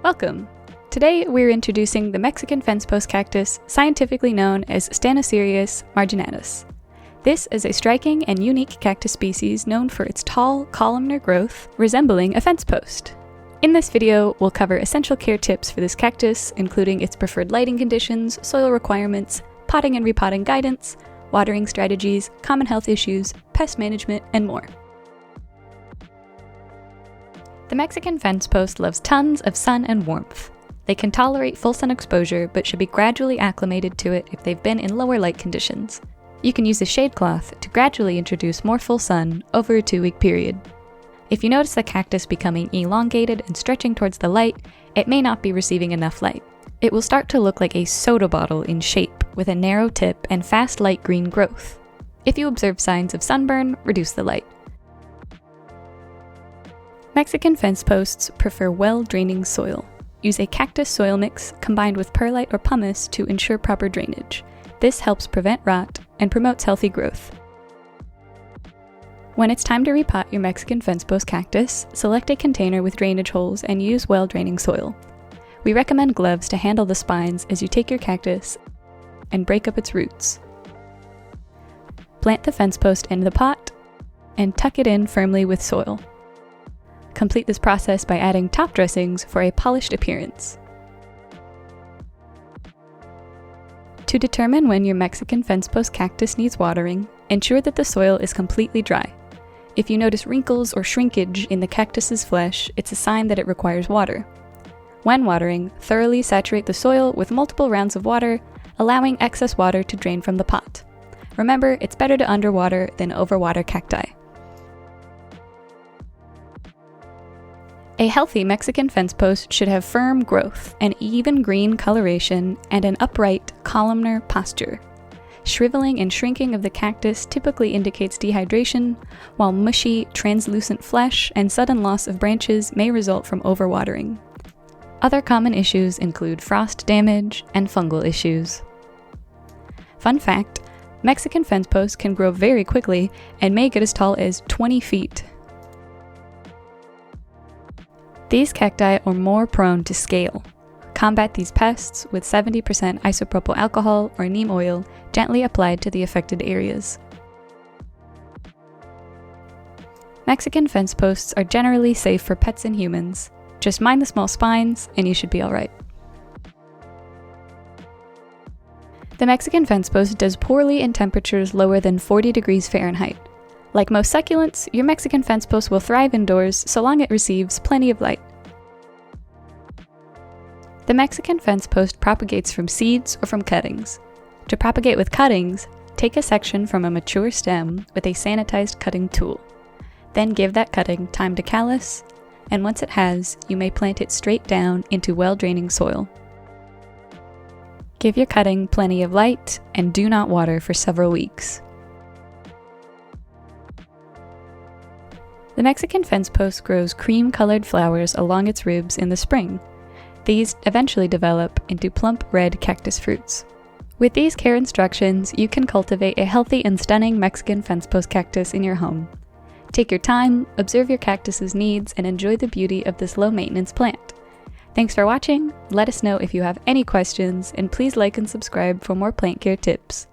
Welcome! Today we're introducing the Mexican Fence Post Cactus, scientifically known as Stenocereus Marginatus. This is a striking and unique cactus species known for its tall, columnar growth, resembling a fence post. In this video, we'll cover essential care tips for this cactus, including its preferred lighting conditions, soil requirements, potting and repotting guidance, watering strategies, common health issues, pest management, and more. The Mexican fence post loves tons of sun and warmth. They can tolerate full sun exposure, but should be gradually acclimated to it if they've been in lower light conditions. You can use a shade cloth to gradually introduce more full sun over a 2-week period. If you notice the cactus becoming elongated and stretching towards the light, it may not be receiving enough light. It will start to look like a soda bottle in shape, with a narrow tip and fast light green growth. If you observe signs of sunburn, reduce the light. Mexican fence posts prefer well-draining soil. Use a cactus soil mix combined with perlite or pumice to ensure proper drainage. This helps prevent rot and promotes healthy growth. When it's time to repot your Mexican fence post cactus, select a container with drainage holes and use well-draining soil. We recommend gloves to handle the spines as you take your cactus and break up its roots. Plant the fence post in the pot and tuck it in firmly with soil. Complete this process by adding top dressings for a polished appearance. To determine when your Mexican fence post cactus needs watering, ensure that the soil is completely dry. If you notice wrinkles or shrinkage in the cactus's flesh, it's a sign that it requires water. When watering, thoroughly saturate the soil with multiple rounds of water, allowing excess water to drain from the pot. Remember, it's better to underwater than overwater cacti. A healthy Mexican fence post should have firm growth, an even green coloration, and an upright, columnar posture. Shriveling and shrinking of the cactus typically indicates dehydration, while mushy, translucent flesh and sudden loss of branches may result from overwatering. Other common issues include frost damage and fungal issues. Fun fact, Mexican fence posts can grow very quickly and may get as tall as 20 feet. These cacti are more prone to scale. Combat these pests with 70% isopropyl alcohol or neem oil gently applied to the affected areas. Mexican fence posts are generally safe for pets and humans. Just mind the small spines and you should be alright. The Mexican fence post does poorly in temperatures lower than 40 degrees Fahrenheit. Like most succulents, your Mexican fence post will thrive indoors so long it receives plenty of light. The Mexican fence post propagates from seeds or from cuttings. To propagate with cuttings, take a section from a mature stem with a sanitized cutting tool. Then give that cutting time to callus, and once it has, you may plant it straight down into well-draining soil. Give your cutting plenty of light and do not water for several weeks. The Mexican fence post grows cream-colored flowers along its ribs in the spring. These eventually develop into plump red cactus fruits. With these care instructions, you can cultivate a healthy and stunning Mexican fence post cactus in your home. Take your time, observe your cactus's needs, and enjoy the beauty of this low-maintenance plant. Thanks for watching, let us know if you have any questions, and please like and subscribe for more plant care tips.